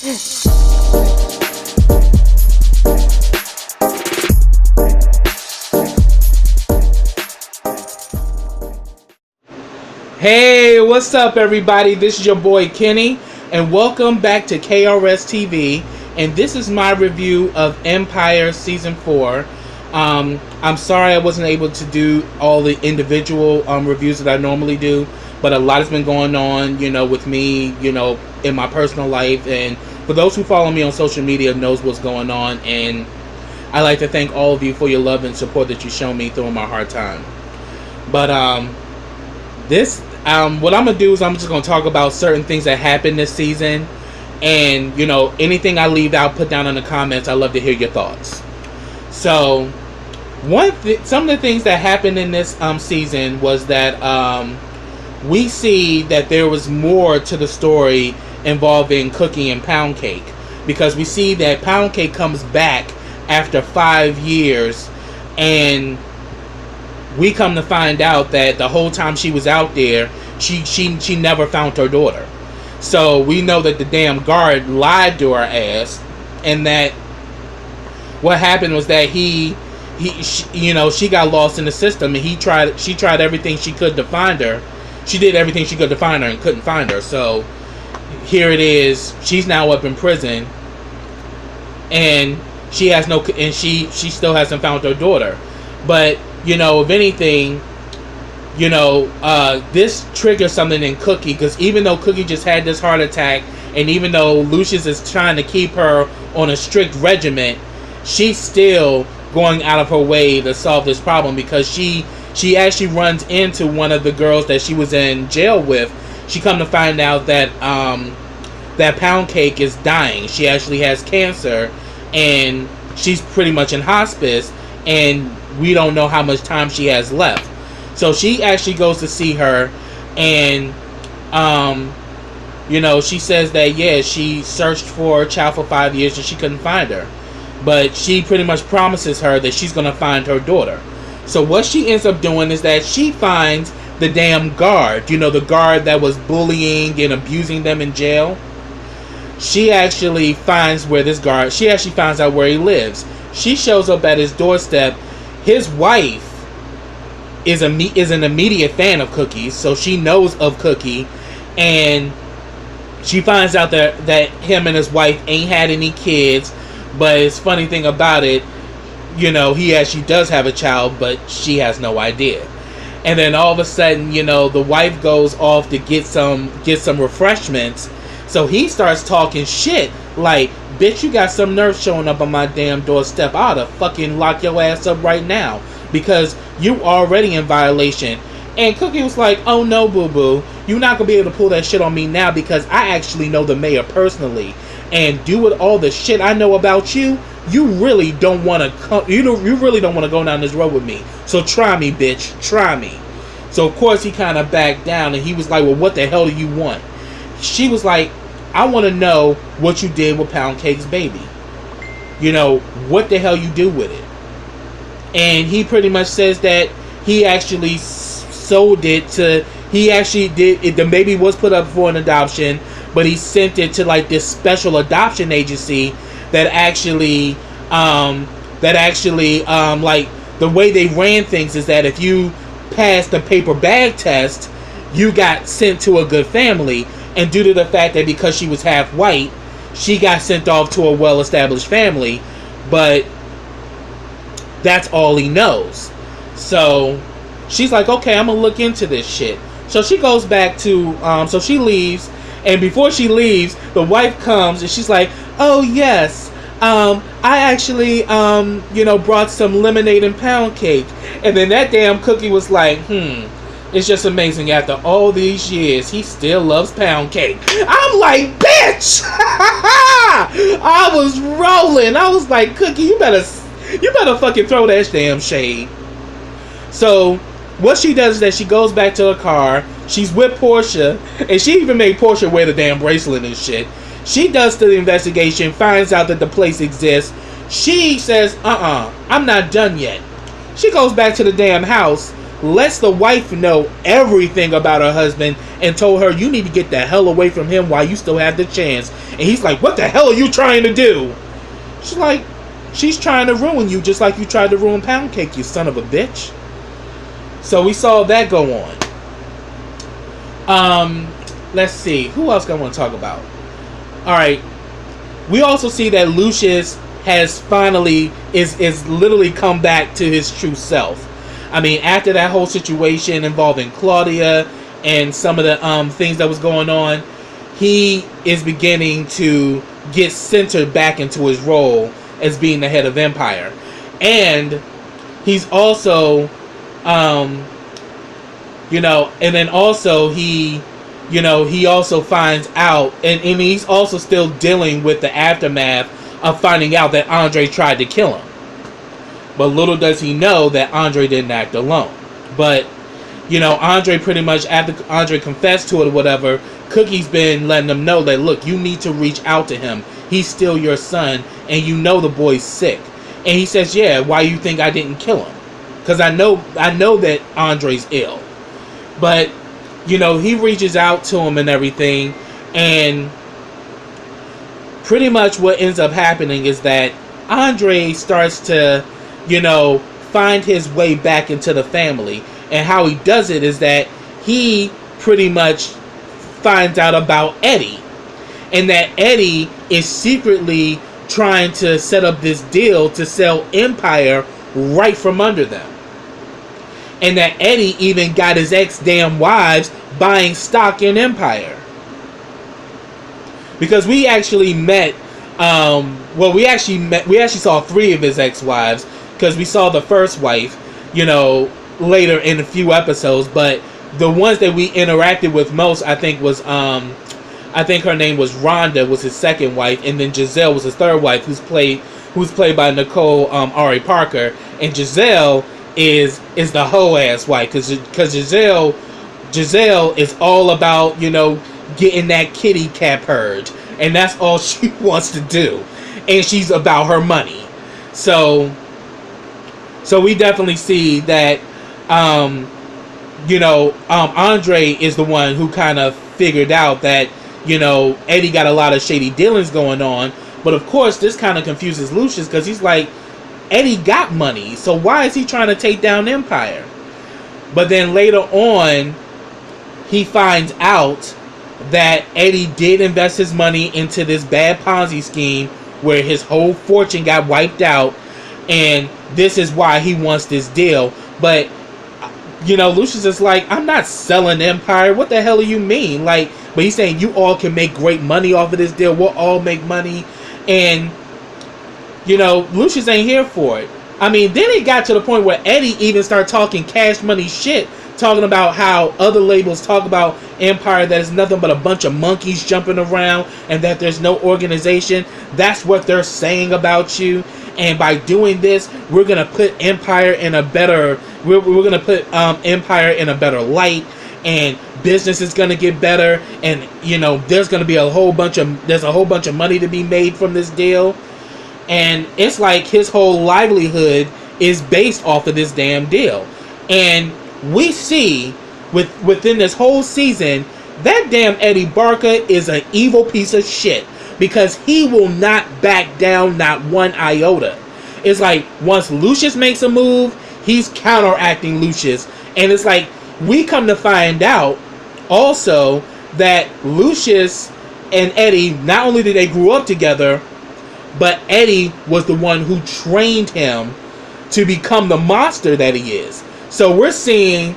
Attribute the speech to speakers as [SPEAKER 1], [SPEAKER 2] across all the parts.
[SPEAKER 1] Hey, what's up, everybody? This is your boy Kenny, and welcome back to KRS TV. And this is my review of Empire Season 4. I'm sorry I wasn't able to do all the individual reviews that I normally do, but a lot has been going on, with me, in my personal life. And for those who follow me on social media knows what's going on. And I'd like to thank all of you for your love and support that you show me through my hard time. But what I'm gonna do is I'm just gonna talk about certain things that happened this season, and anything I leave out, put down in the comments. I love to hear your thoughts. So some of the things that happened in this season was that we see that there was more to the story involving Cookie and Pound Cake, because we see that Pound Cake comes back after 5 years, and we come to find out that the whole time she was out there, she never found her daughter. So we know that the damn guard lied to her ass, and that what happened was that she got lost in the system, and she tried everything she could to find her. She did everything she could to find her and couldn't find her. So here it is. She's now up in prison, and she still hasn't found her daughter. But if anything, this triggers something in Cookie, because even though Cookie just had this heart attack, and even though Lucius is trying to keep her on a strict regimen, she's still going out of her way to solve this problem, because she actually runs into one of the girls that she was in jail with. She come to find out that that Pound Cake is dying. She actually has cancer, and she's pretty much in hospice, and we don't know how much time she has left. So she actually goes to see her, and she says that she searched for a child for 5 years and she couldn't find her, but she pretty much promises her that she's gonna find her daughter. So what she ends up doing is that she finds the damn guard, the guard that was bullying and abusing them in jail. She actually finds out where he lives. She shows up at his doorstep. His wife is an immediate fan of Cookie, so she knows of Cookie, and she finds out that him and his wife ain't had any kids. But it's funny thing about it, he actually does have a child, but she has no idea. And then all of a sudden, the wife goes off to get some refreshments. So he starts talking shit like, "Bitch, you got some nerve showing up on my damn doorstep. I ought to fucking lock your ass up right now, because you already in violation." And Cookie was like, "Oh no, boo-boo. You're not going to be able to pull that shit on me now, because I actually know the mayor personally. And due with all the shit I know about you, you really don't want to really don't want to go down this road with me. So try me, bitch. Try me." So of course he kind of backed down, and he was like, "Well, what the hell do you want?" She was like, "I want to know what you did with Pound Cake's baby. What the hell you do with it?" And he pretty much says that he actually sold it to, the baby was put up for an adoption, but he sent it to like this special adoption agency that actually like, the way they ran things is that if you passed the paper bag test, you got sent to a good family. And due to the fact that because she was half white, she got sent off to a well-established family, but that's all he knows. So she's like, "Okay, I'm gonna look into this shit." So she goes back to, so she leaves, and before she leaves, the wife comes and she's like, "Oh yes, I actually, brought some lemonade and Pound Cake." And then that damn Cookie was like, "It's just amazing, after all these years, he still loves Pound Cake." I'm like, bitch! I was rolling. I was like, "Cookie, you better fucking throw that damn shade." So what she does is that she goes back to her car. She's with Portia, and she even made Portia wear the damn bracelet and shit. She does the investigation, finds out that the place exists. She says, I'm not done yet. She goes back to the damn house, lets the wife know everything about her husband and told her, you need to get the hell away from him while you still have the chance. And he's like, what the hell are you trying to do? She's like, she's trying to ruin you just like you tried to ruin Pound Cake, you son of a bitch. So we saw that go on. Let's see. Who else I want to talk about? Alright. We also see that Lucius has finally is literally come back to his true self. I mean, after that whole situation involving Claudia and some of the things that was going on, he is beginning to get centered back into his role as being the head of Empire. And he's also and then also he also finds out, and he's also still dealing with the aftermath of finding out that Andre tried to kill him. But little does he know that Andre didn't act alone. But, Andre pretty much, after Andre confessed to it or whatever, Cookie's been letting them know that, look, you need to reach out to him. He's still your son, and the boy's sick. And he says, yeah, why you think I didn't kill him? Because I know that Andre's ill. But, he reaches out to him and everything, and pretty much what ends up happening is that Andre starts to, find his way back into the family. And how he does it is that he pretty much finds out about Eddie. And that Eddie is secretly trying to set up this deal to sell Empire right from under them. And that Eddie even got his ex-damn wives buying stock in Empire. Because we actually met, we actually saw 3 of his ex-wives. Because we saw the first wife, later in a few episodes. But the ones that we interacted with most, I think her name was Rhonda, was his second wife. And then Giselle was his third wife, who's played by Nicole Ari Parker. And Giselle is the hoe-ass wife. Because Giselle is all about, getting that kitty cat purge. And that's all she wants to do. And she's about her money. So we definitely see that, Andre is the one who kind of figured out that, Eddie got a lot of shady dealings going on. But of course, this kind of confuses Lucius because he's like, Eddie got money, so why is he trying to take down Empire? But then later on, he finds out that Eddie did invest his money into this bad Ponzi scheme where his whole fortune got wiped out. And this is why he wants this deal. But, Lucius is like, I'm not selling Empire. What the hell do you mean? But he's saying you all can make great money off of this deal. We'll all make money. And, Lucius ain't here for it. I mean, then it got to the point where Eddie even started talking cash money shit. Talking about how other labels talk about Empire that is nothing but a bunch of monkeys jumping around and that there's no organization. That's what they're saying about you. And by doing this, we're gonna put Empire in a better. We're gonna put Empire in a better light, and business is gonna get better. And there's gonna be a whole bunch of money to be made from this deal. And it's like his whole livelihood is based off of this damn deal. And we see within this whole season that damn Eddie Barker is an evil piece of shit. Because he will not back down, not one iota. It's like, once Lucius makes a move, he's counteracting Lucius. And it's like, we come to find out, also, that Lucius and Eddie, not only did they grow up together, but Eddie was the one who trained him to become the monster that he is. So we're seeing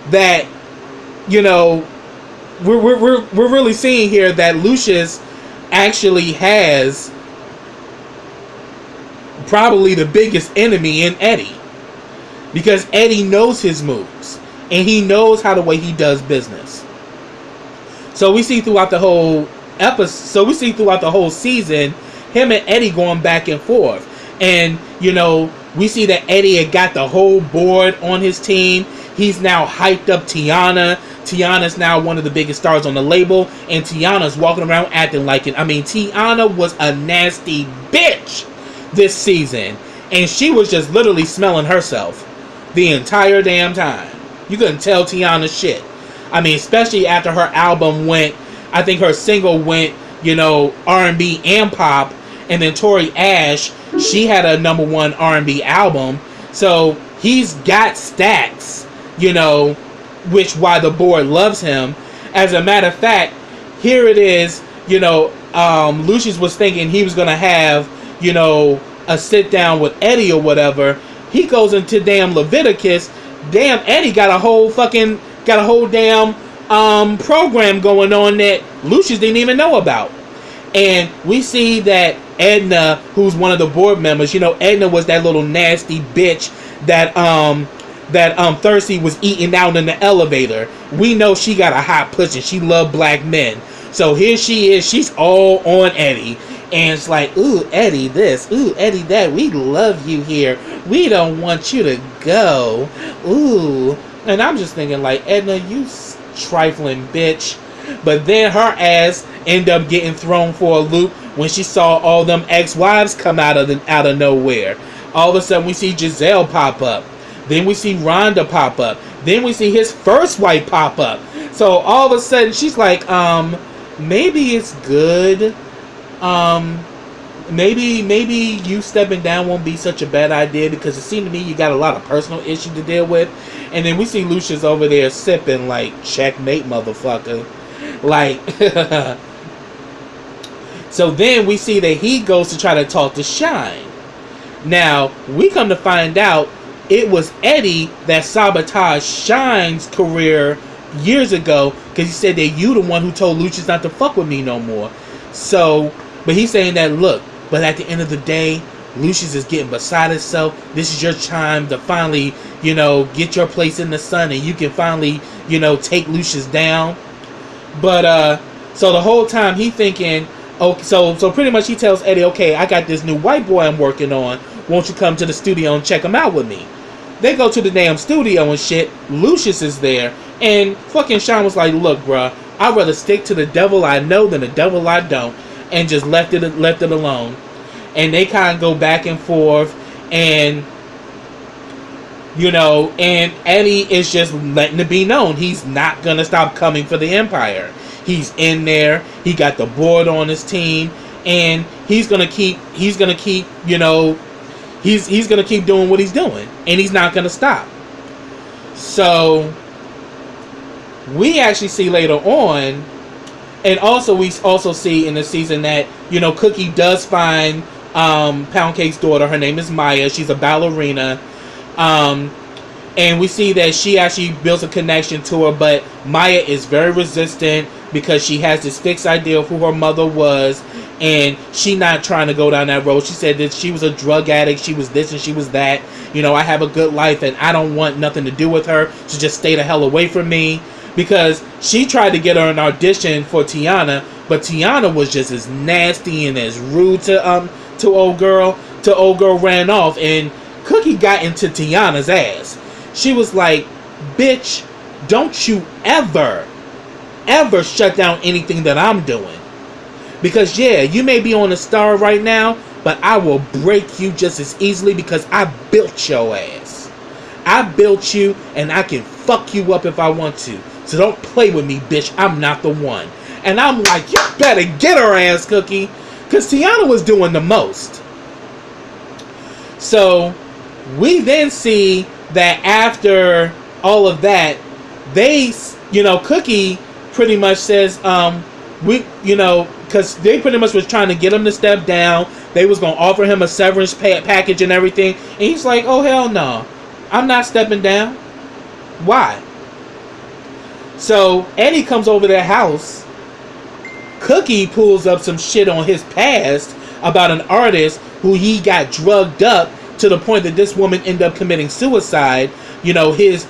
[SPEAKER 1] that, we're really seeing here that Lucius actually has probably the biggest enemy in Eddie, because Eddie knows his moves and he knows how the way he does business. So we see throughout the whole season him and Eddie going back and forth. And we see that Eddie had got the whole board on his team. He's now hyped up Tiana. Tiana's now one of the biggest stars on the label, and Tiana's walking around acting like it. I mean, Tiana was a nasty bitch this season, and she was just literally smelling herself the entire damn time. You couldn't tell Tiana shit. I mean, especially after her album went, I think her single went, you know, R&B and pop. And then Tori Ash, she had a #1 R&B album. So he's got stacks, you know, which why the board loves him. As a matter of fact, here it is, you know, Lucius was thinking he was going to have, you know, a sit down with Eddie or whatever. He goes into damn Leviticus. Damn, Eddie got a whole damn program going on that Lucius didn't even know about. And we see that Edna, who's one of the board members, you know, Edna was that little nasty bitch that Thirsty was eating out in the elevator. We know she got a hot pussy. She loved black men. So here she is. She's all on Eddie. And it's like, ooh, Eddie this. Ooh, Eddie that. We love you here. We don't want you to go. Ooh. And I'm just thinking like, Edna, you trifling bitch. But then her ass ended up getting thrown for a loop when she saw all them ex-wives come out of nowhere. All of a sudden we see Giselle pop up. Then we see Rhonda pop up. Then we see his first wife pop up. So all of a sudden she's like, maybe it's good. Maybe you stepping down won't be such a bad idea, because it seemed to me you got a lot of personal issues to deal with. And then we see Lucius over there sipping like, checkmate, motherfucker. Like, so then we see that he goes to try to talk to Shine. Now, we come to find out it was Eddie that sabotaged Shine's career years ago, because he said that you the one who told Lucius not to fuck with me no more. So, but he's saying that, look, but at the end of the day, Lucius is getting beside himself. This is your time to finally, you know, get your place in the sun, and you can finally, you know, take Lucius down. But, so the whole time he thinking, okay, so pretty much he tells Eddie, okay, I got this new white boy I'm working on. Won't you come to the studio and check him out with me? They go to the damn studio and shit. Lucius is there. And fucking Sean was like, look, bruh, I'd rather stick to the devil I know than the devil I don't. And just left it alone. And they kind of go back and forth. And, you know, and Eddie is just letting it be known he's not going to stop coming for the Empire. He's in there. He got the board on his team. And he's going to keep, you know, he's going to keep doing what he's doing. And he's not going to stop. So we actually see later on, and also we also see in the season that, you know, Cookie does find Pound Cake's daughter. Her name is Maya. She's a ballerina. And we see that she actually builds a connection to her, but Maya is very resistant because she has this fixed idea of who her mother was, and she not trying to go down that road. She said that she was a drug addict, she was this and she was that. You know, I have a good life and I don't want nothing to do with her, so just stay the hell away from me. Because she tried to get her an audition for Tiana, but Tiana was just as nasty and as rude to old girl. Old girl ran off, and Cookie got into Tiana's ass. She was like, bitch, don't you ever shut down anything that I'm doing. Because yeah, you may be on a star right now, but I will break you just as easily because I built your ass. I built you, and I can fuck you up if I want to. So don't play with me, bitch. I'm not the one. And I'm like, you better get her ass, Cookie. Because Tiana was doing the most. So we then see that after all of that, they, you know, Cookie pretty much says, we, you know, because they pretty much was trying to get him to step down. They was going to offer him a severance package and everything. And he's like, oh, hell no. I'm not stepping down. Why? So Eddie comes over their house. Cookie pulls up some shit on his past about an artist who he got drugged up to the point that this woman ended up committing suicide. You know, his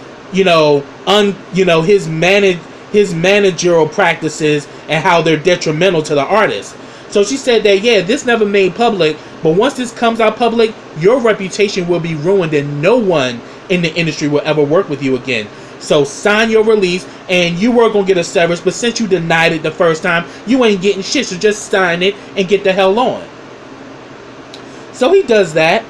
[SPEAKER 1] managerial practices and how they're detrimental to the artist. So she said that, yeah, this never made public, but once this comes out public, your reputation will be ruined and no one in the industry will ever work with you again. So sign your release, and you were going to get a severance, but since you denied it the first time, you ain't getting shit, so just sign it and get the hell on. So he does that,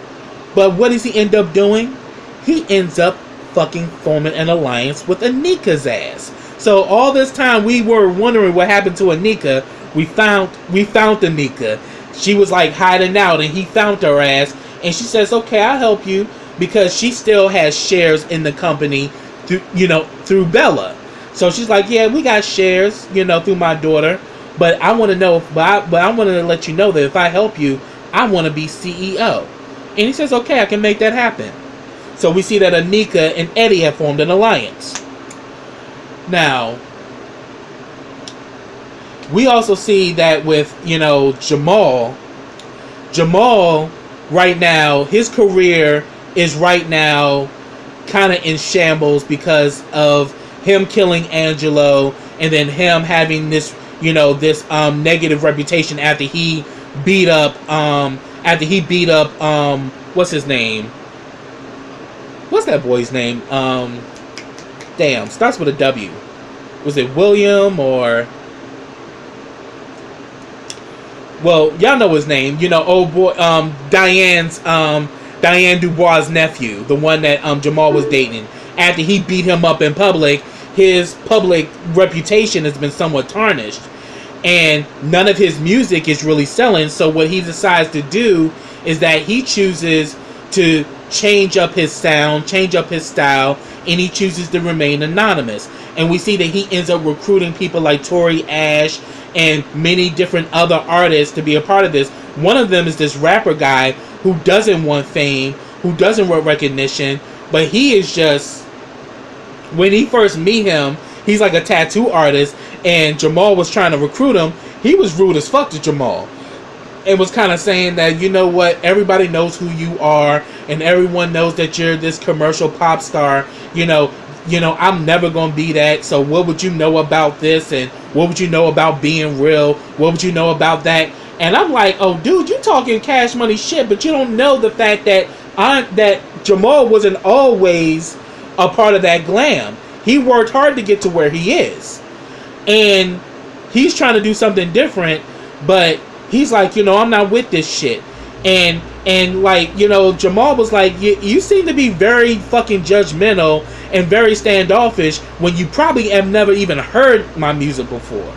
[SPEAKER 1] but what does he end up doing? He ends up fucking forming an alliance with Anika's ass. So all this time we were wondering what happened to Anika. We found Anika. She was like hiding out, and he found her ass, and she says, "Okay, I'll help you," because she still has shares in the company through Bella. So she's like, "Yeah, we got shares, through my daughter, but I want to know, but I want to let you know that if I help you, I want to be CEO." And he says, "Okay, I can make that happen." So we see that Anika and Eddie have formed an alliance. Now, we also see that with, Jamal. Jamal, right now, his career is right now kind of in shambles because of him killing Angelo, and then him having this, this negative reputation after he beat up, what's his name? What's that boy's name? Starts with a W. Was it William or... Well, y'all know his name. Old boy, Diane Dubois' nephew, the one that Jamal was dating. After he beat him up in public, his public reputation has been somewhat tarnished, and none of his music is really selling. So what he decides to do is that he chooses to change up his sound, change up his style, and he chooses to remain anonymous. And we see that he ends up recruiting people like Tori Ash and many different other artists to be a part of this. One of them is this rapper guy who doesn't want fame, who doesn't want recognition, but he is just... When he first meet him, he's like a tattoo artist, and Jamal was trying to recruit him. He was rude as fuck to Jamal, and was kind of saying that, you know what, everybody knows who you are, and everyone knows that you're this commercial pop star. I'm never gonna be that. So what would you know about this? And what would you know about being real? What would you know about that? And I'm like, oh, dude, you talking Cash Money shit, but you don't know the fact that Jamal wasn't always a part of that glam. He worked hard to get to where he is, and he's trying to do something different, but he's like, I'm not with this shit. And like, Jamal was like, you seem to be very fucking judgmental and very standoffish when you probably have never even heard my music before.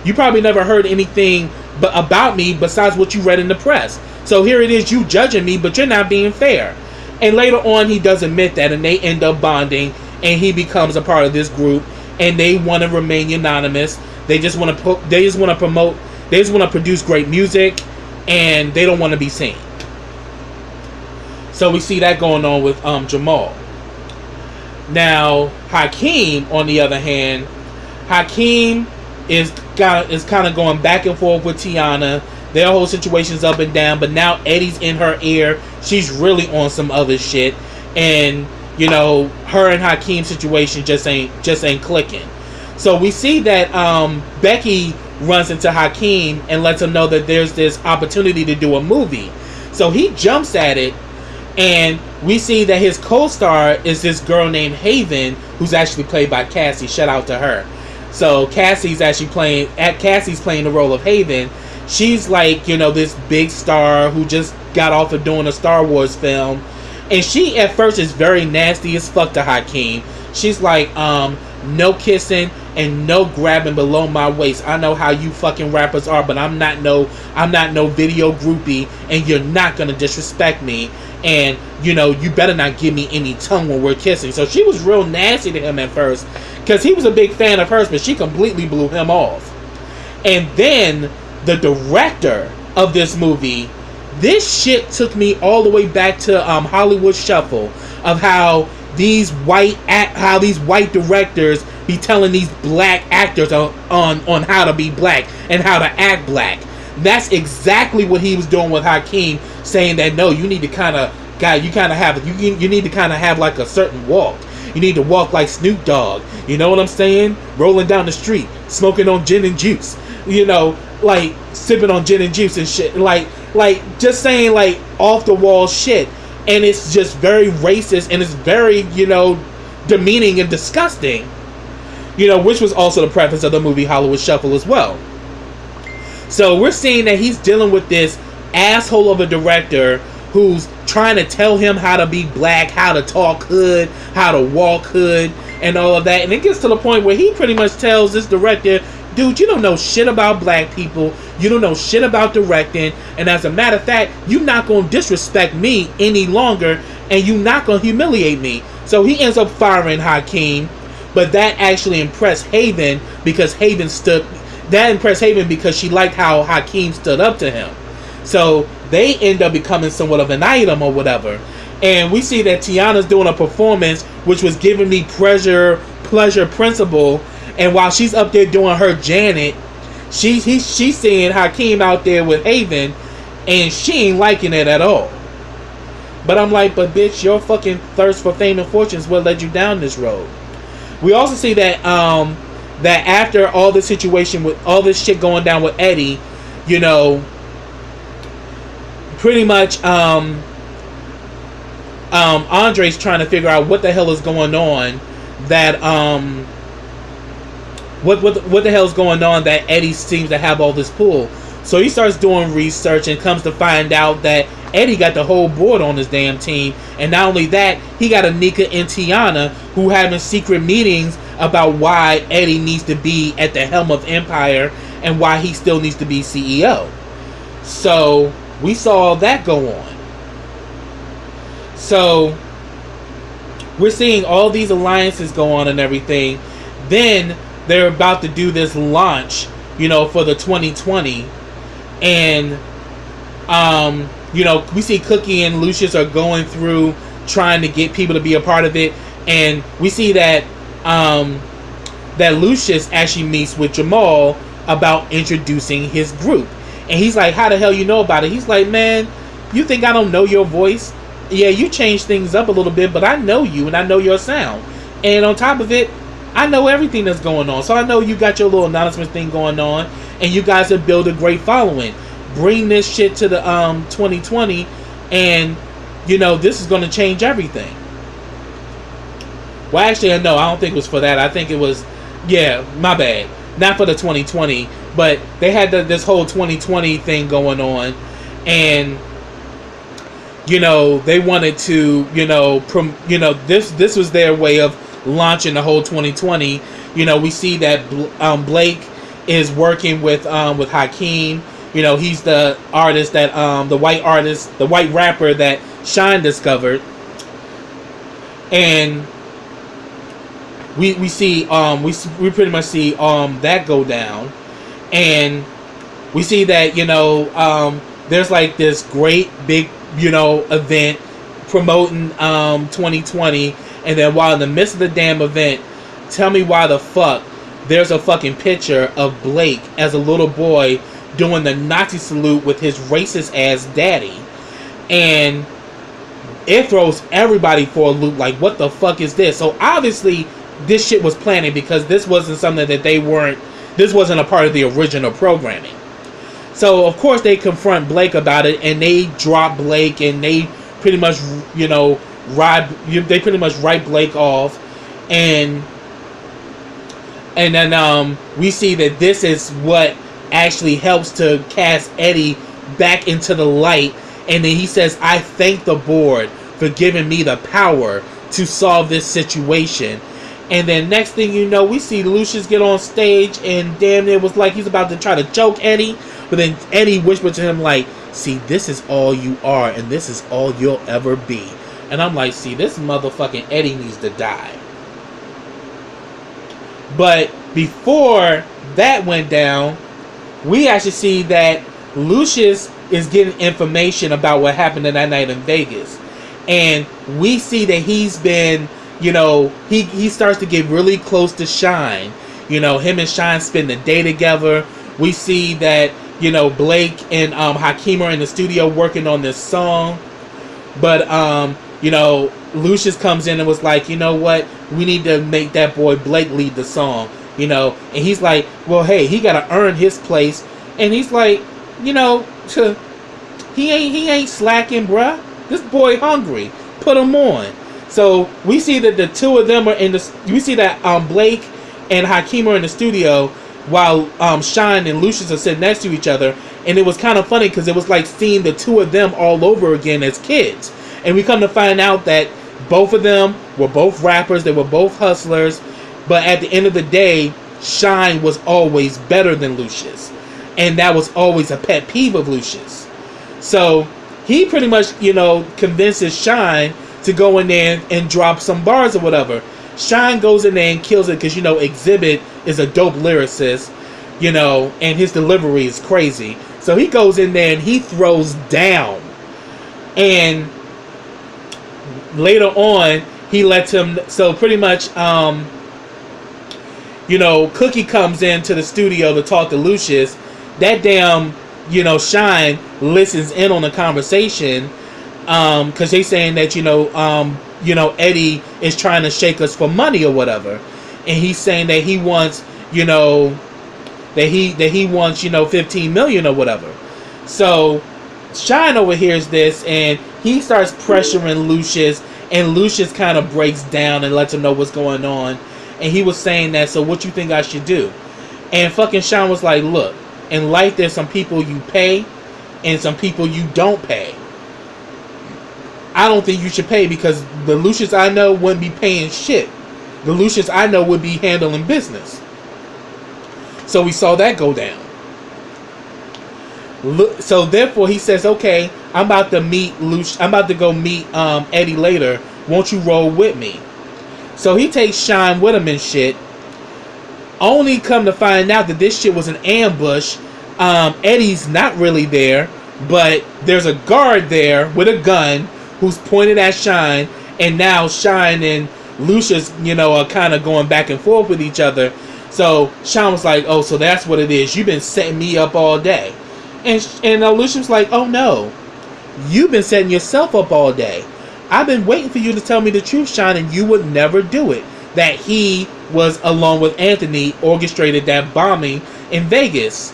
[SPEAKER 1] You probably never heard anything about me besides what you read in the press. So here it is, you judging me, but you're not being fair. And later on, he does admit that, and they end up bonding, and he becomes a part of this group, and they want to remain anonymous. They just want to produce great music, and they don't want to be seen. So we see that going on with Jamal. Now, Hakeem, on the other hand, Hakeem is kind of going back and forth with Tiana. Their whole situation's up and down, but now Eddie's in her ear. She's really on some other shit, and her and Hakeem's situation just ain't clicking. So we see that Becky runs into Hakeem and lets him know that there's this opportunity to do a movie. So he jumps at it, and we see that his co-star is this girl named Haven, who's actually played by Cassie. Shout out to her. So Cassie's playing the role of Haven. She's like, this big star who just got off of doing a Star Wars film. And she at first is very nasty as fuck to Hakeem. She's like, no kissing and no grabbing below my waist. I know how you fucking rappers are, but I'm not no video groupie, and you're not gonna disrespect me. And you better not give me any tongue when we're kissing. So she was real nasty to him at first, because he was a big fan of hers, but she completely blew him off. And then the director of this movie, this shit took me all the way back to Hollywood Shuffle, of how these white directors be telling these black actors on how to be black and how to act black. That's exactly what he was doing with Hakeem, saying that no, you need to kind of have like a certain walk. You need to walk like Snoop Dogg. You know what I'm saying? Rolling down the street, smoking on gin and juice. Like sipping on gin and juice and shit. Like just saying like off the wall shit. And it's just very racist, and it's very, demeaning and disgusting. Which was also the preface of the movie Hollywood Shuffle as well. So we're seeing that he's dealing with this asshole of a director who's trying to tell him how to be black, how to talk hood, how to walk hood, and all of that. And it gets to the point where he pretty much tells this director, dude, you don't know shit about black people. You don't know shit about directing. And as a matter of fact, you're not going to disrespect me any longer, and you're not going to humiliate me. So he ends up firing Hakeem, but that actually impressed Haven because she liked how Hakeem stood up to him. So they end up becoming somewhat of an item or whatever. And we see that Tiana's doing a performance which was giving me pleasure principle. And while she's up there doing her Janet, she's seeing Hakeem out there with Haven, and she ain't liking it at all. But I'm like, but bitch, your fucking thirst for fame and fortune is what led you down this road. We also see that that after all this situation with all this shit going down with Eddie, you know, pretty much Andre's trying to figure out what the hell is going on, that what the hell is going on that Eddie seems to have all this pull. So he starts doing research and comes to find out that Eddie got the whole board on his damn team. And not only that, he got Anika and Tiana who having secret meetings about why Eddie needs to be at the helm of Empire and why he still needs to be CEO. So we saw that go on. So we're seeing all these alliances go on and everything. Then they're about to do this launch, you know, for the 2020. And you know, we see Cookie and Lucius are going through trying to get people to be a part of it. And we see that that Lucius actually meets with Jamal about introducing his group. And he's like, how the hell you know about it? He's like, man, you think I don't know your voice? Yeah, you changed things up a little bit, but I know you and I know your sound. And on top of it, I know everything that's going on. So I know you got your little announcement thing going on, and you guys have built a great following. Bring this shit to the 2020, and you know, this is going to change everything. Well, actually, no, I don't think it was for that. I think it was, yeah, my bad. Not for the 2020, but they had this whole 2020 thing going on, and you know, they wanted to, this was their way of launching the whole 2020. You know, we see that Blake is working with Hakeem. You know, he's the artist that the white rapper that Shine discovered, and we see we pretty much see that go down, and we see that, you know, there's like this great big, you know, event promoting 2020, and then while in the midst of the damn event, tell me why the fuck there's a fucking picture of Blake as a little boy doing the Nazi salute with his racist ass daddy, and it throws everybody for a loop. Like, what the fuck is this? So obviously this shit was planning, because this wasn't something that this wasn't a part of the original programming. So of course they confront Blake about it, and they drop Blake, and they pretty much, you know, write Blake off, and then we see that this is what actually helps to cast Eddie back into the light. And then he says, I thank the board for giving me the power to solve this situation. And then next thing you know, we see Lucius get on stage, and damn near was like he's about to try to choke Eddie. But then Eddie whispered to him like, see, this is all you are, and this is all you'll ever be. And I'm like, see, this motherfucking Eddie needs to die. But before that went down, we actually see that Lucius is getting information about what happened that night in Vegas. And we see that he's been, you know, he starts to get really close to Shine. You know, him and Shine spend the day together. We see that, you know, Blake and Hakeem are in the studio working on this song. But, you know, Lucius comes in and was like, you know what? We need to make that boy Blake lead the song. You know, and he's like, well, hey, he got to earn his place. And he's like, you know, he ain't slacking, bruh. This boy hungry. Put him on. So we see that the two of them are we see that Blake and Hakeem are in the studio, while Shine and Lucius are sitting next to each other. And it was kind of funny because it was like seeing the two of them all over again as kids. And we come to find out that both of them were both rappers. They were both hustlers. But at the end of the day, Shine was always better than Lucius. And that was always a pet peeve of Lucius. So he pretty much, convinces Shine to go in there and drop some bars or whatever. Shine goes in there and kills it because, Exhibit is a dope lyricist, and his delivery is crazy. So he goes in there and he throws down. And later on, he lets him, so pretty much, Cookie comes into the studio to talk to Lucius. That damn, Shine listens in on the conversation, because they saying that, Eddie is trying to shake us for money or whatever. And he's saying that he wants, that he wants, 15 million or whatever. So Shine overhears this and he starts pressuring Lucius, and Lucius kind of breaks down and lets him know what's going on. And he was saying that, so what you think I should do? And fucking Shine was like, look, in life there's some people you pay and some people you don't pay. I don't think you should pay because the Lucius I know wouldn't be paying shit. The Lucius I know would be handling business. So we saw that go down. So therefore he says, okay, I'm about to go meet Eddie later. Won't you roll with me? So he takes Shine with him and shit. Only come to find out that this shit was an ambush. Eddie's not really there, but there's a guard there with a gun who's pointed at Shine, and now Shine and Lucius, are kind of going back and forth with each other. So Shine was like, oh, so that's what it is. You've been setting me up all day. And Lucius was like, oh no, you've been setting yourself up all day. I've been waiting for you to tell me the truth, Shine, and you would never do it. That he was, along with Anthony, orchestrated that bombing in Vegas.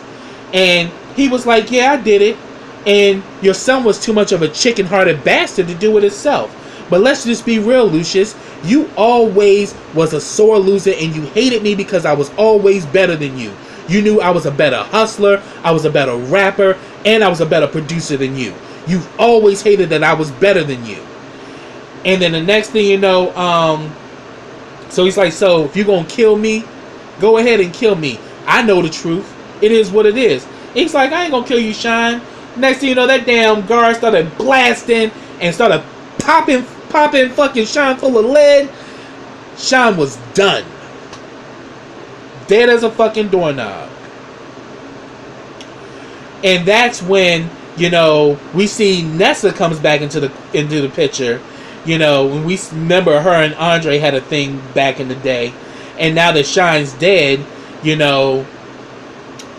[SPEAKER 1] And he was like, yeah, I did it. And your son was too much of a chicken-hearted bastard to do it himself. But let's just be real, Lucius. You always was a sore loser and you hated me because I was always better than you. You knew I was a better hustler, I was a better rapper, and I was a better producer than you. You've always hated that I was better than you. And then the next thing you know, so he's like, so if you're going to kill me, go ahead and kill me. I know the truth. It is what it is. He's like, I ain't going to kill you, Shine. Next thing you know, that damn guard started blasting and started popping fucking Shine full of lead. Shine was done. Dead as a fucking doorknob. And that's when, we see Nessa comes back into the picture. When we remember her and Andre had a thing back in the day. And now that Shine's dead,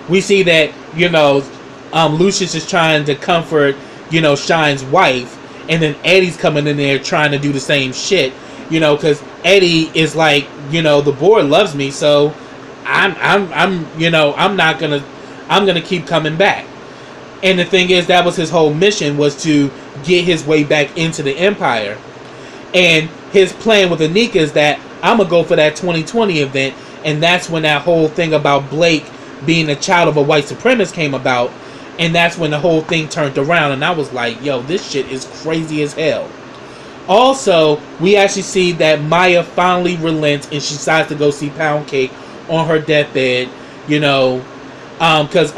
[SPEAKER 1] we see that, Lucius is trying to comfort, Shine's wife. And then Eddie's coming in there trying to do the same shit. Because Eddie is like, the board loves me, so I'm gonna keep coming back. And the thing is, that was his whole mission, was to get his way back into the Empire. And his plan with Anika is that I'm gonna go for that 2020 event, and that's when that whole thing about Blake being a child of a white supremacist came about, and that's when the whole thing turned around. And I was like, yo, this shit is crazy as hell. Also, we actually see that Maya finally relents and she decides to go see Pound Cake on her deathbed, because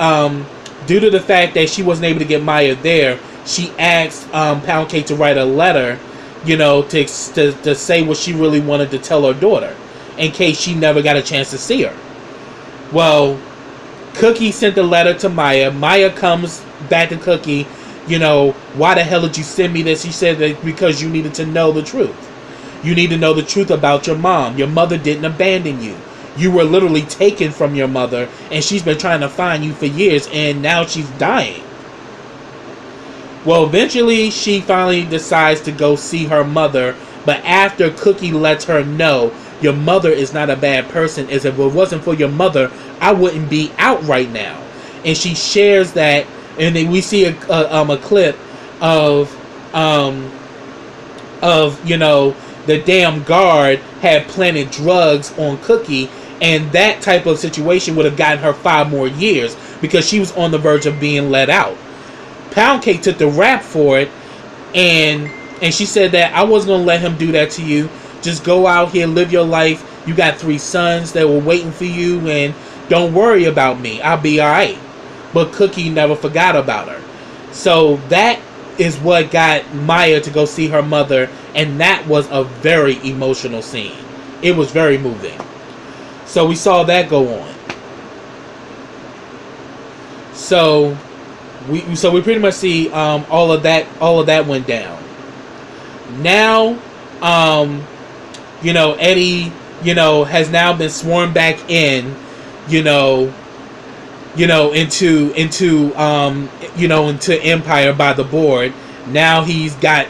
[SPEAKER 1] due to the fact that she wasn't able to get Maya there, she asked Pound Cake to write a letter, to say what she really wanted to tell her daughter, in case she never got a chance to see her. Well, Cookie sent the letter to Maya. Maya comes back to Cookie, why the hell did you send me this? He said that because you needed to know the truth. You need to know the truth about your mom. Your mother didn't abandon you. You were literally taken from your mother, and she's been trying to find you for years, and now she's dying. Well, eventually, she finally decides to go see her mother, but after Cookie lets her know, your mother is not a bad person, as if it wasn't for your mother, I wouldn't be out right now. And she shares that, and then we see a clip of the damn guard had planted drugs on Cookie, And that type of situation would have gotten her 5 more years because she was on the verge of being let out. Pound Cake took the rap for it, and she said that I wasn't going to let him do that to you. Just go out here, live your life. You got 3 sons that were waiting for you, and don't worry about me. I'll be alright. But Cookie never forgot about her. So that is what got Maya to go see her mother, and that was a very emotional scene. It was very moving. So we saw that go on. So we pretty much see all of that went down. Now Eddie has now been sworn back in into Empire by the board. Now he's got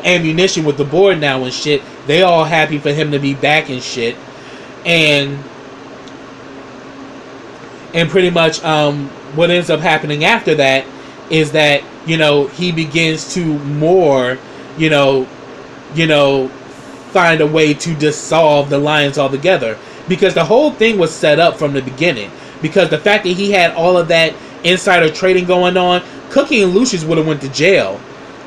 [SPEAKER 1] ammunition with the board now and shit. They all happy for him to be back and shit. And pretty much what ends up happening after that is that he begins to more find a way to dissolve the Lions altogether, because the whole thing was set up from the beginning. Because the fact that he had all of that insider trading going on, Cookie and Lucius would have went to jail.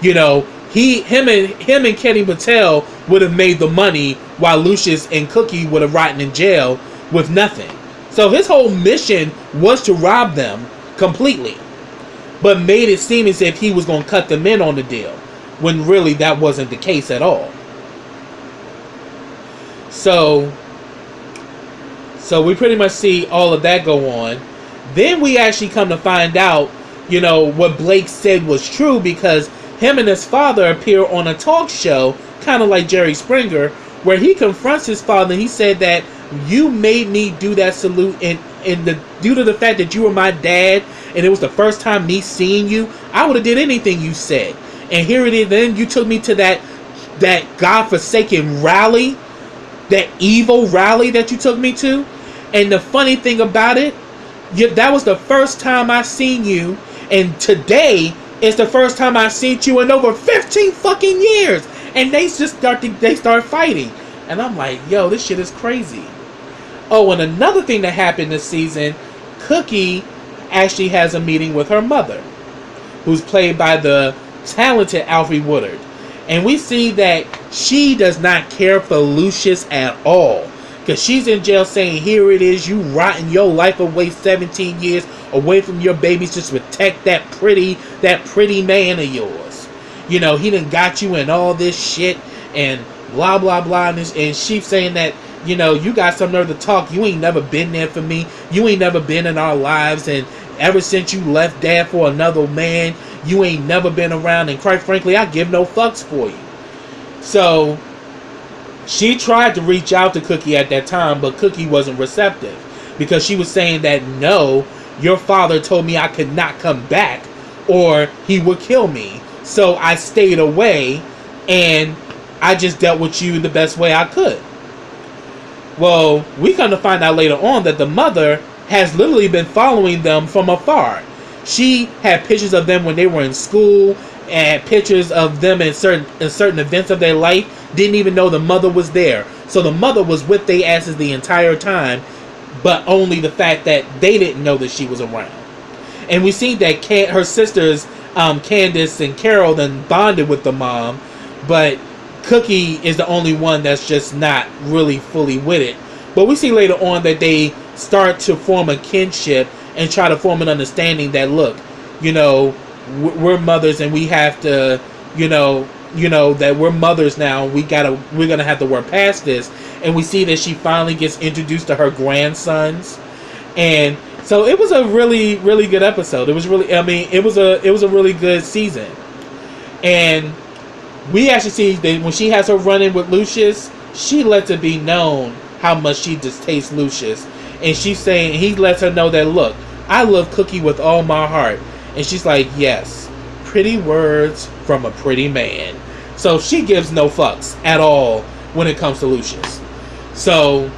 [SPEAKER 1] Him and Kenny Patel would have made the money, while Lucius and Cookie would have rotten in jail with nothing. So his whole mission was to rob them completely, but made it seem as if he was going to cut them in on the deal, when really that wasn't the case at all. So we pretty much see all of that go on. Then we actually come to find out, what Blake said was true, because him and his father appear on a talk show, kind of like Jerry Springer, where he confronts his father, and he said that you made me do that salute, and due to the fact that you were my dad, and it was the first time me seeing you, I would have did anything you said. And here it is. Then you took me to that godforsaken rally, that evil rally that you took me to. And the funny thing about it, that was the first time I seen you, and today is the first time I seen you in over 15 fucking years. And they start fighting, and I'm like, yo, this shit is crazy. Oh, and another thing that happened this season, Cookie actually has a meeting with her mother, who's played by the talented Alfre Woodard. And we see that she does not care for Lucius at all, because she's in jail saying, here it is, you rotting your life away 17 years away from your babies just to protect that pretty man of yours. He done got you in all this shit and blah blah blah, and she's saying that you got some nerve to talk. You ain't never been there for me. You ain't never been in our lives, and ever since you left dad for another man, you ain't never been around, and quite frankly, I give no fucks for you. So she tried to reach out to Cookie at that time, but Cookie wasn't receptive, because she was saying that, no, your father told me I could not come back or he would kill me. So I stayed away, and I just dealt with you the best way I could. Well, we come to find out later on that the mother has literally been following them from afar. She had pictures of them when they were in school, and pictures of them in certain events of their life. Didn't even know the mother was there. So the mother was with their asses the entire time, but only the fact that they didn't know that she was around. And we see that her sisters, Candace and Carol, then bonded with the mom, but Cookie is the only one that's just not really fully with it. But we see later on that they start to form a kinship and try to form an understanding that, look, we're mothers, and we have to, that we're mothers now. We're gonna have to work past this. And we see that she finally gets introduced to her grandsons, and so it was a really, really good episode. It was really, it was a really good season. And we actually see that when she has her run-in with Lucius, she lets it be known how much she distasts Lucius. And he lets her know that, look, I love Cookie with all my heart. And she's like, yes, pretty words from a pretty man. So she gives no fucks at all when it comes to Lucius. So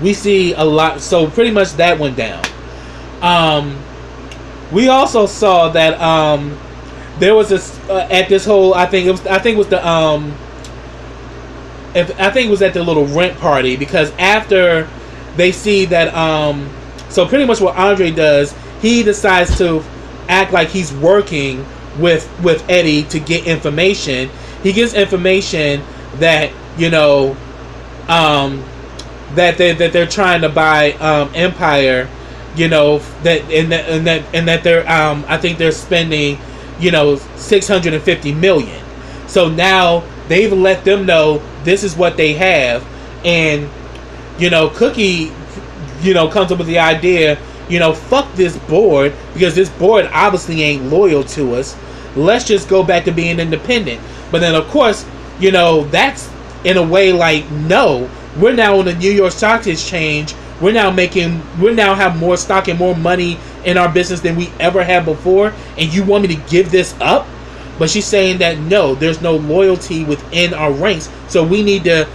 [SPEAKER 1] we see a lot. So pretty much that went down. We also saw that there was this at this whole, I think it was the I think it was at the little rent party, because after they see that, so pretty much what Andre does, he decides to act like he's working with Eddie to get information. He gets information that, you know, that they're trying to buy Empire, you know, that they're I think they're spending, you know, $650 million. So now they've let them know this is what they have, and, you know, Cookie, you know, comes up with the idea, you know, fuck this board, because this board obviously ain't loyal to us. Let's just go back to being independent. But then, of course, you know, that's in a way like, no, we're now on the New York Stock Exchange. We now have more stock and more money in our business than we ever had before, and you want me to give this up? But she's saying that no, there's no loyalty within our ranks, so we need to,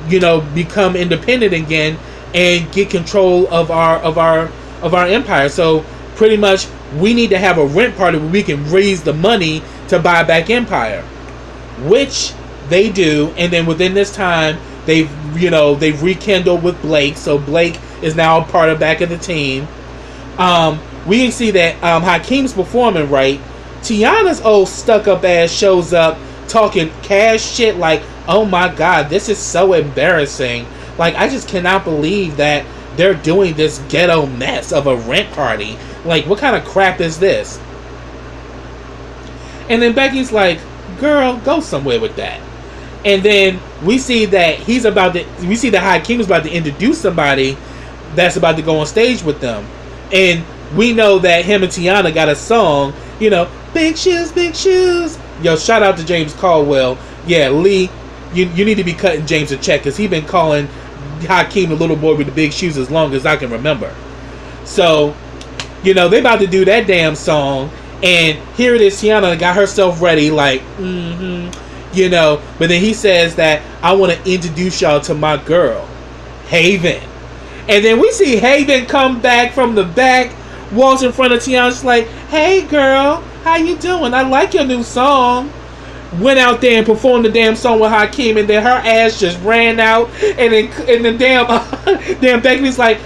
[SPEAKER 1] you know, become independent again and get control of our empire. So pretty much we need to have a rent party where we can raise the money to buy back Empire, which they do. And then within this time, they've rekindled with Blake, so Blake is now a part of back of the team. We can see that Hakeem's performing right. Tiana's old stuck-up ass shows up talking cash shit like, oh my god, this is so embarrassing. Like, I just cannot believe that they're doing this ghetto mess of a rent party. Like, what kind of crap is this? And then Becky's like, girl, go somewhere with that. And then we see that Hakeem's about to introduce somebody that's about to go on stage with them. And we know that him and Tiana got a song, you know, big shoes, big shoes. Yo, shout out to James Caldwell. Yeah, Lee, you need to be cutting James a check, because he's been calling Hakeem the little boy with the big shoes as long as I can remember. So, you know, they about to do that damn song, and here it is, Tiana got herself ready, like, you know, but then he says that, I want to introduce y'all to my girl, Haven. And then we see Haven come back from the back, walks in front of Tiana, she's like, hey girl, how you doing? I like your new song. Went out there and performed the damn song with Hakeem, and then her ass just ran out, and then damn Becky's like,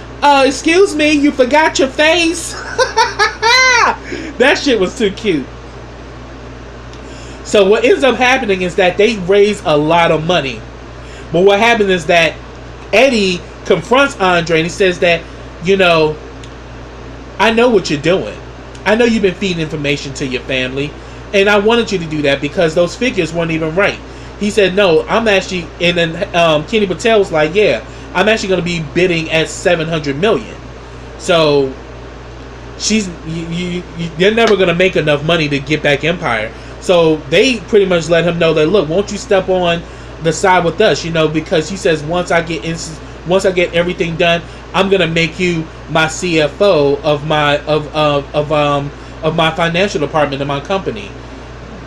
[SPEAKER 1] excuse me, you forgot your face. That shit was too cute. So what ends up happening is that they raise a lot of money. But what happens is that Eddie confronts Andre, and he says that, you know, I know what you're doing. I know you've been feeding information to your family, and I wanted you to do that because those figures weren't even right. He said, no, I'm actually, and then Kenny Patel was like, yeah, I'm actually going to be bidding at $700 million. So they're never going to make enough money to get back Empire. So they pretty much let him know that, look, won't you step on the side with us, you know, because he says, once I get everything done, I'm gonna make you my CFO of my financial department of my company.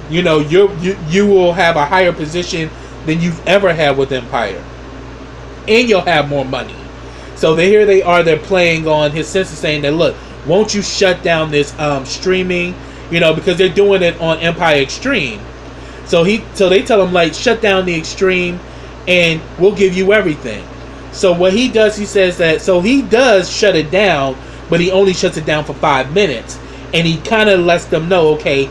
[SPEAKER 1] You know, you will have a higher position than you've ever had with Empire, and you'll have more money. So here they are, they're playing on his senses, saying that, look, won't you shut down this streaming, you know, because they're doing it on Empire Extreme. So they tell him, like, shut down the Extreme and we'll give you everything. So what he does, he says that, so he does shut it down, but he only shuts it down for 5 minutes. And he kind of lets them know, okay,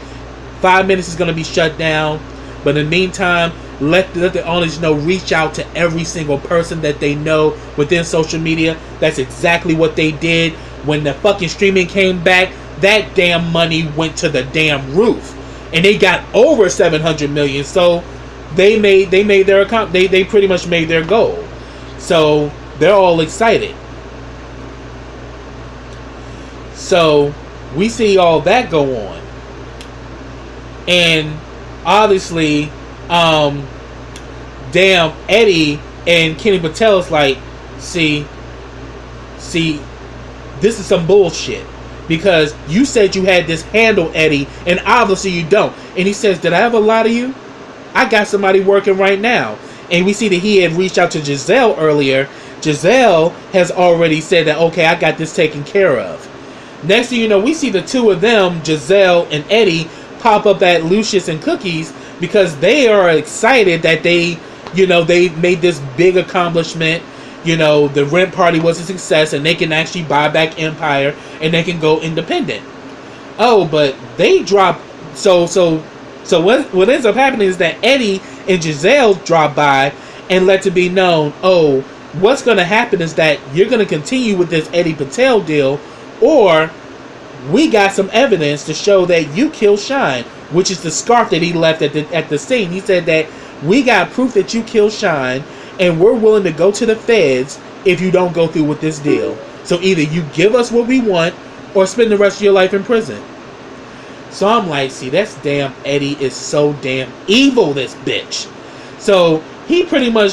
[SPEAKER 1] 5 minutes is going to be shut down, but in the meantime, let the owners know, reach out to every single person that they know within social media. That's exactly what they did. When the fucking streaming came back, that damn money went to the damn roof. And they got over $700 million. So they made their account. They pretty much made their goal. So they're all excited. So we see all that go on. And obviously, damn Eddie and Kenny Patel's like, see, this is some bullshit. Because you said you had this handle, Eddie, and obviously you don't. And he says, did I ever lie to you? I got somebody working right now. And we see that he had reached out to Giselle earlier. Giselle has already said that, okay, I got this taken care of. Next thing you know, we see the two of them, Giselle and Eddie, pop up at Lucius and Cookies because they are excited that they they made this big accomplishment. The rent party was a success, and they can actually buy back Empire, and they can go independent. Oh, but they drop. So what ends up happening is that Eddie and Giselle drop by and let it be known, oh, what's going to happen is that you're going to continue with this Eddie Patel deal, or we got some evidence to show that you killed Shine, which is the scarf that he left at the scene. He said that we got proof that you killed Shine, and we're willing to go to the feds if you don't go through with this deal. So either you give us what we want, or spend the rest of your life in prison. So I'm like, see, that's damn Eddie is so damn evil, this bitch. So he pretty much,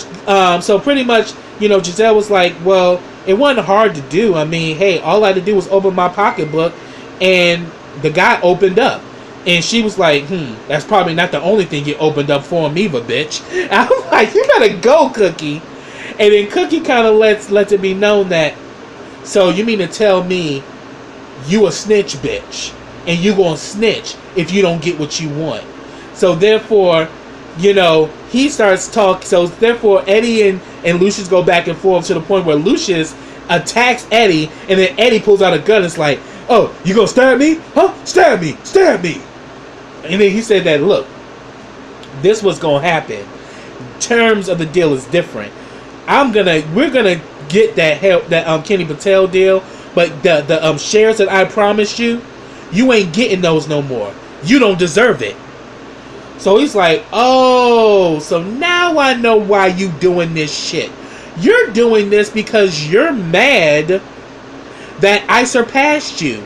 [SPEAKER 1] Giselle was like, well, it wasn't hard to do. I mean, hey, all I had to do was open my pocketbook, and the guy opened up. And she was like, that's probably not the only thing you opened up for him either, bitch. And I was like, you gotta go, Cookie. And then Cookie kind of lets it be known that, so you mean to tell me you a snitch, bitch, and you gonna snitch if you don't get what you want. So therefore, he starts talking. So therefore, Eddie and Lucius go back and forth to the point where Lucius attacks Eddie, and then Eddie pulls out a gun. It's like, oh, you gonna stab me? Huh? Stab me! Stab me! And then he said that, look, this was gonna happen. Terms of the deal is different. We're gonna get that Kenny Patel deal, but the shares that I promised you, you ain't getting those no more. You don't deserve it. So he's like, oh, so now I know why you doing this shit. You're doing this because you're mad that I surpassed you.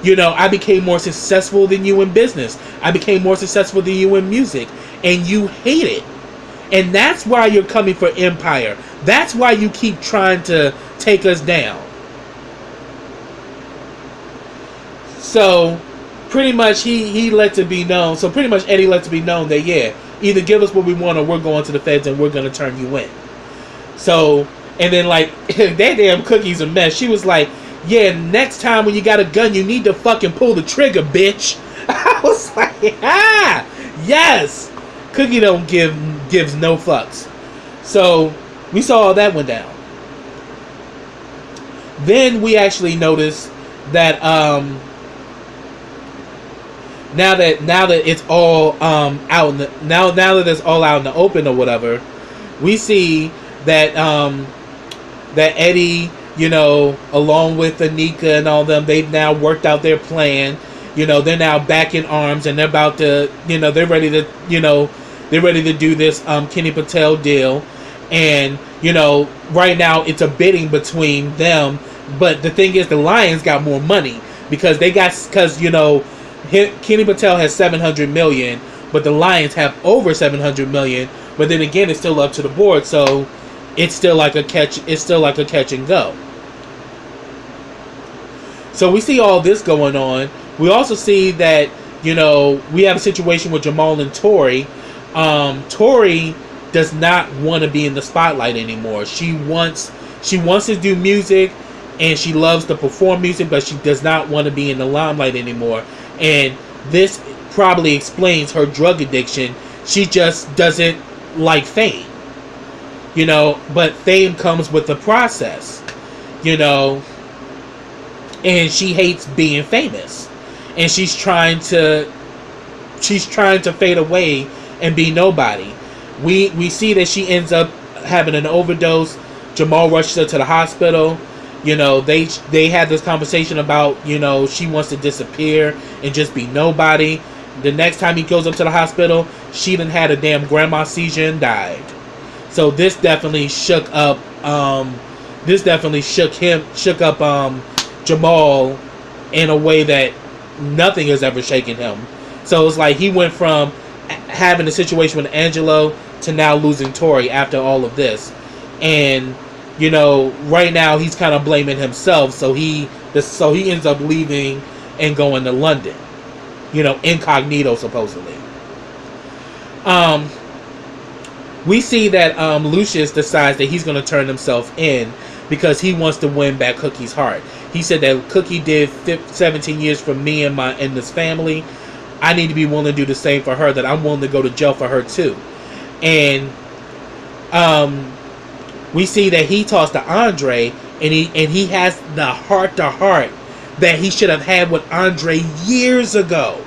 [SPEAKER 1] I became more successful than you in business. I became more successful than you in music. And you hate it. And that's why you're coming for Empire. That's why you keep trying to take us down. So pretty much he lets it be known. So pretty much Eddie lets it be known that, yeah, either give us what we want or we're going to the feds and we're going to turn you in. So, and then like, that damn Cookie's a mess. She was like, yeah, next time when you got a gun, you need to fucking pull the trigger, bitch. I was like, yes. Cookie gives no fucks. So we saw all that went down. Then we actually noticed that now that it's all out in the now that it's all out in the open or whatever, we see that that Eddie, along with Anika and all them, they've now worked out their plan. They're now back in arms, and they're about to, they're ready to do this Kenny Patel deal. And, right now it's a bidding between them. But the thing is, the Lions got more money because Kenny Patel has $700 million, but the Lions have over $700 million. But then again, it's still up to the board, so it's still like a catch. It's still like a catch and go. So we see all this going on. We also see that we have a situation with Jamal and Tori. Tori does not want to be in the spotlight anymore. She wants to do music, and she loves to perform music, but she does not want to be in the limelight anymore. And this probably explains her drug addiction. She just doesn't like fame. But fame comes with the process. And she hates being famous. And she's trying to fade away and be nobody. We see that she ends up having an overdose. Jamal rushes her to the hospital. They had this conversation about, she wants to disappear and just be nobody. The next time he goes up to the hospital, she done had a damn grandma seizure and died. So this definitely shook up Jamal in a way that nothing has ever shaken him. So it's like he went from having a situation with Angelo to now losing Tori after all of this. And right now he's kind of blaming himself, so he ends up leaving and going to London, incognito supposedly. We see that Lucius decides that he's going to turn himself in because he wants to win back Cookie's heart. He said that Cookie did 17 years for me and this family. I need to be willing to do the same for her, that I'm willing to go to jail for her too. And um, we see that he talks to Andre, and he has the heart to heart that he should have had with Andre years ago.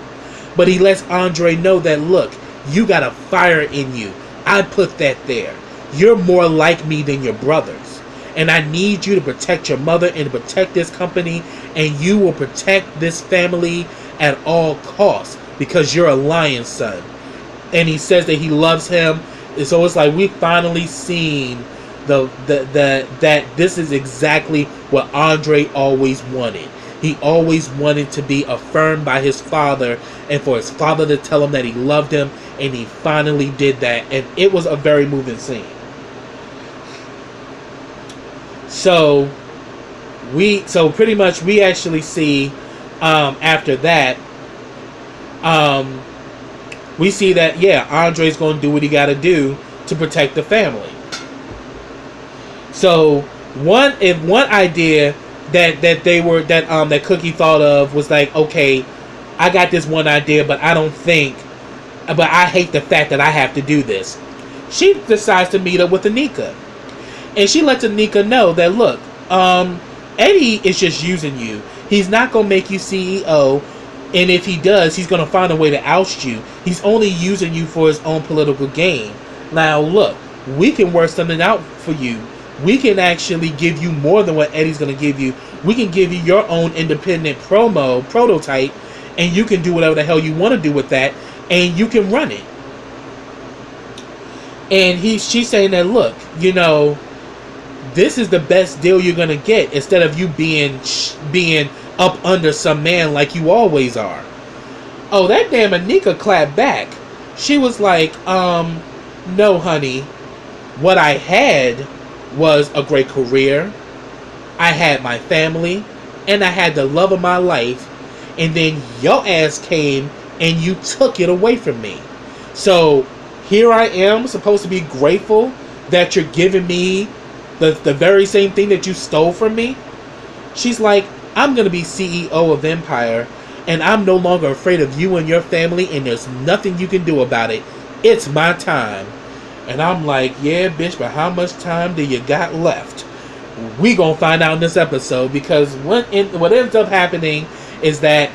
[SPEAKER 1] But he lets Andre know that, look, you got a fire in you. I put that there. You're more like me than your brothers. And I need you to protect your mother and to protect this company. And you will protect this family at all costs because you're a lion's son. And he says that he loves him. And so it's like we've finally seen that this is exactly what Andre always wanted. He always wanted to be affirmed by his father and for his father to tell him that he loved him, and he finally did that, and it was a very moving scene. So pretty much we actually see after that we see that Andre's going to do what he got to do to protect the family. So one idea that Cookie thought of was like, okay, I got this one idea, but I hate the fact that I have to do this. She decides to meet up with Anika, and she lets Anika know that, look, Eddie is just using you. He's not gonna make you CEO, and if he does, he's gonna find a way to oust you. He's only using you for his own political gain. Now, look, we can work something out for you. We can actually give you more than what Eddie's going to give you. We can give you your own independent prototype, and you can do whatever the hell you want to do with that, and you can run it. And she's saying that, look, this is the best deal you're going to get instead of you being up under some man like you always are. Oh, that damn Anika clapped back. She was like, no, honey. What I had was a great career. I had my family, and I had the love of my life, and then your ass came and you took it away from me. So here I am, supposed to be grateful that you're giving me the very same thing that you stole from me. She's like, I'm gonna be CEO of Empire, and I'm no longer afraid of you and your family, and there's nothing you can do about it. It's my time. And I'm like, yeah, bitch, but how much time do you got left? We gonna find out in this episode, because what ends up happening is that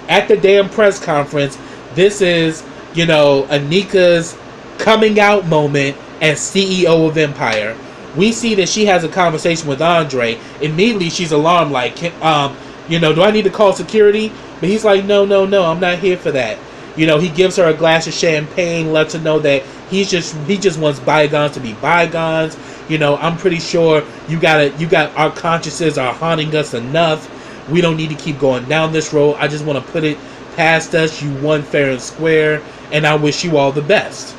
[SPEAKER 1] at the damn press conference, this is, Anika's coming out moment as CEO of Empire. We see that she has a conversation with Andre. Immediately, she's alarmed, like, do I need to call security? But he's like, no, I'm not here for that. He gives her a glass of champagne, lets her know that he just wants bygones to be bygones. I'm pretty sure you got our consciences are haunting us enough. We don't need to keep going down this road. I just want to put it past us. You won fair and square, and I wish you all the best.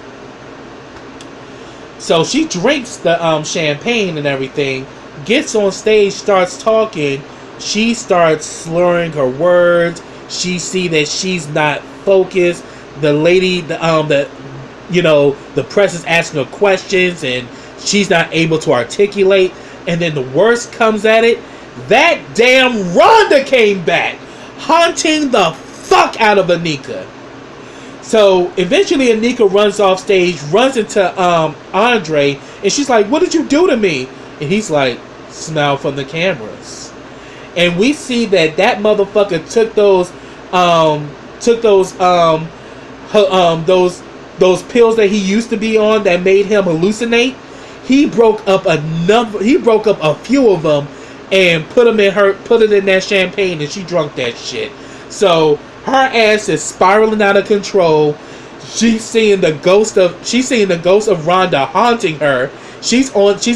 [SPEAKER 1] So she drinks the champagne and everything, gets on stage, starts talking. She starts slurring her words. She see that she's not focused. The lady, the press is asking her questions, and she's not able to articulate. And then the worst comes at it. That damn Rhonda came back, haunting the fuck out of Anika. So eventually Anika runs off stage, runs into Andre, and she's like, "What did you do to me?" And he's like, "Smile from the cameras." And we see that motherfucker took those pills that he used to be on that made him hallucinate. He broke up a few of them and put it in that champagne, and she drunk that shit. So her ass is spiraling out of control. She's seeing the ghost of Rhonda haunting her. She's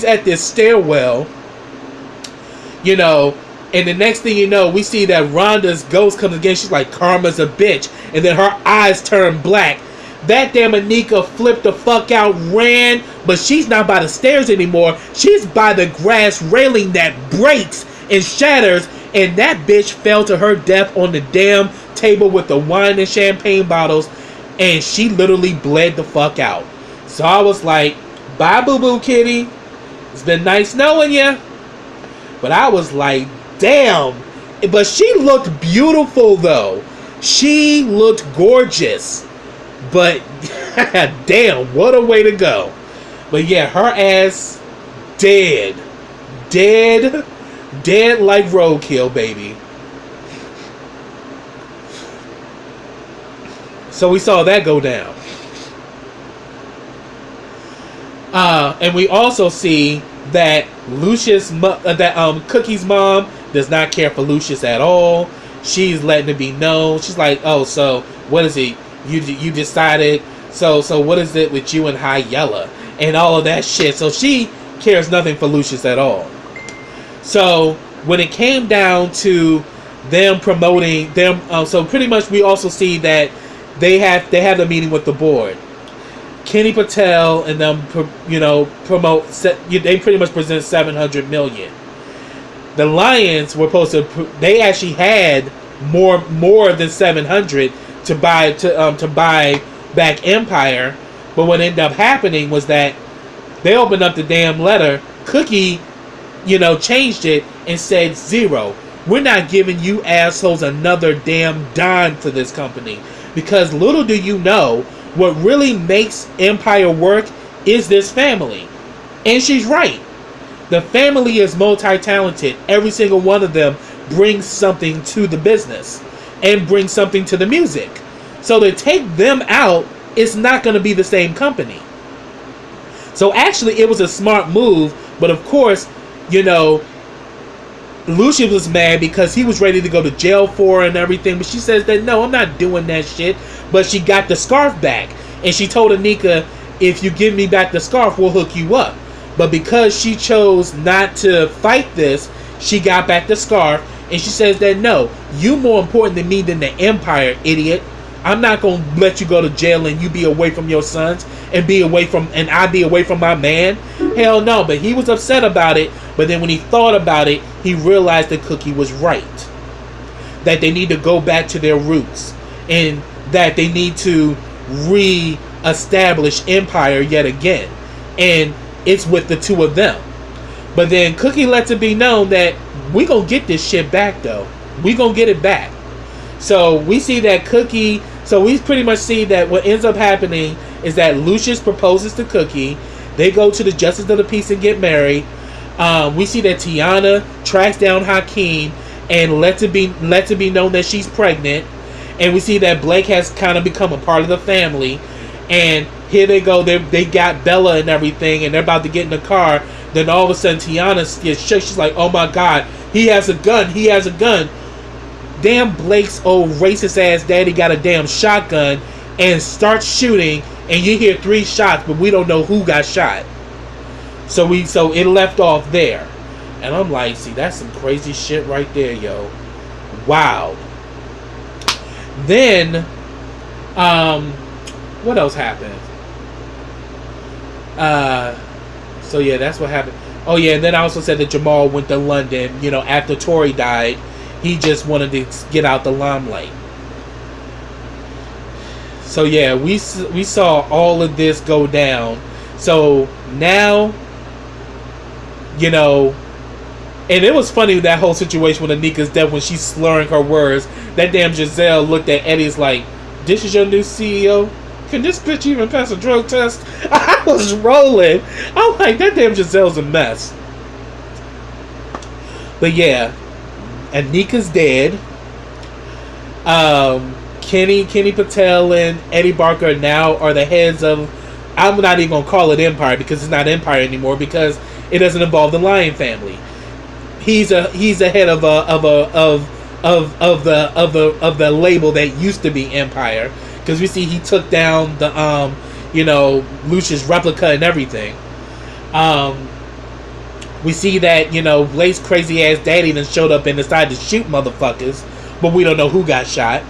[SPEAKER 1] at this stairwell, and the next thing you know, we see that Rhonda's ghost comes again. She's like, "Karma's a bitch," and then her eyes turn black. That damn Anika flipped the fuck out, ran, but she's not by the stairs anymore. She's by the grass railing that breaks and shatters, and that bitch fell to her death on the damn table with the wine and champagne bottles, and she literally bled the fuck out. So I was like, bye boo boo kitty. It's been nice knowing ya. But I was like, damn. But she looked beautiful though. She looked gorgeous. But damn, what a way to go. But yeah, her ass dead. Dead like roadkill, baby. So we saw that go down. And we also see that Cookie's mom does not care for Lucius at all. She's letting it be known. She's like, oh, so what is it? You decided. So what is it with you and High Yella and all of that shit? So she cares nothing for Lucius at all. So when it came down to them promoting them, so pretty much we also see that they have the meeting with the board. Kenny Patel and them, promote. They pretty much present $700 million. The Lions were supposed to. They actually had more than 700 to buy back Empire, but what ended up happening was that they opened up the damn letter. Cookie, changed it and said 0. We're not giving you assholes another damn dime for this company, because little do you know, what really makes Empire work is this family. And she's right. The family is multi-talented. Every single one of them brings something to the business and brings something to the music. So to take them out, it's not going to be the same company. So actually, it was a smart move. But of course, Lucius was mad because he was ready to go to jail for her and everything. But she says that, no, I'm not doing that shit. But she got the scarf back. And she told Anika, if you give me back the scarf, we'll hook you up. But because she chose not to fight this, she got back the scarf. And she says that, no, you more important than me than the Empire, idiot. I'm not going to let you go to jail and you be away from your sons and I be away from my man. Hell no. But he was upset about it. But then when he thought about it, he realized that Cookie was right. That they need to go back to their roots. And that they need to re-establish Empire yet again. And it's with the two of them. But then Cookie lets it be known that we gonna get this shit back, though. We gonna get it back. So we see that Cookie. So we pretty much see that what ends up happening is that Lucius proposes to Cookie. They go to the Justice of the Peace and get married. We see that Tiana tracks down Hakeem and lets it be known that she's pregnant. And we see that Blake has kind of become a part of the family. And here they go. They got Bella and everything, and they're about to get in the car. Then all of a sudden, Tiana gets shook. She's like, oh my God, he has a gun. He has a gun. Damn, Blake's old racist ass daddy got a damn shotgun and starts shooting. And you hear 3 shots, but we don't know who got shot. So it left off there. And I'm like, see, that's some crazy shit right there, yo. Wow. Then, what else happened? So yeah, that's what happened. Oh yeah, and then I also said that Jamal went to London. After Tori died, he just wanted to get out the limelight. So yeah, we saw all of this go down. So now, and it was funny, that whole situation with Anika's death when she's slurring her words. That damn Giselle looked at Eddie's like, this is your new CEO? Can this bitch even pass a drug test? I was rolling. I'm like, that damn Giselle's a mess. But yeah, Anika's dead. Kenny Patel and Eddie Barker now are the heads of, I'm not even gonna call it Empire because it's not Empire anymore because it doesn't involve the Lion family. He's a head of the label that used to be Empire, because we see he took down the Lucius replica and everything. We see that Blake's crazy ass daddy then showed up and decided to shoot motherfuckers, but we don't know who got shot.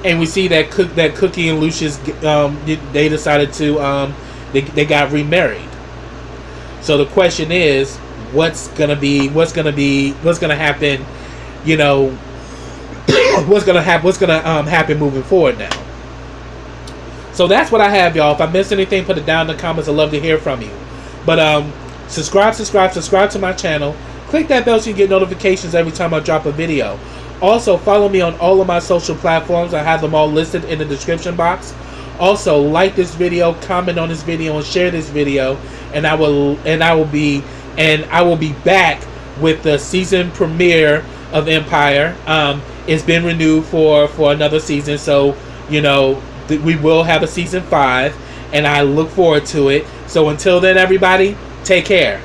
[SPEAKER 1] And we see that Cookie and Lucius they decided to they got remarried. So the question is, what's gonna happen? What's gonna happen moving forward now? So that's what I have, y'all. If I missed anything, put it down in the comments. I'd love to hear from you. But subscribe to my channel. Click that bell so you get notifications every time I drop a video. Also, follow me on all of my social platforms. I have them all listed in the description box. Also, like this video, comment on this video, and share this video. And I will be back with the season premiere of Empire. It's been renewed for another season, so you know we will have a season 5, and I look forward to it. So until then, everybody, take care.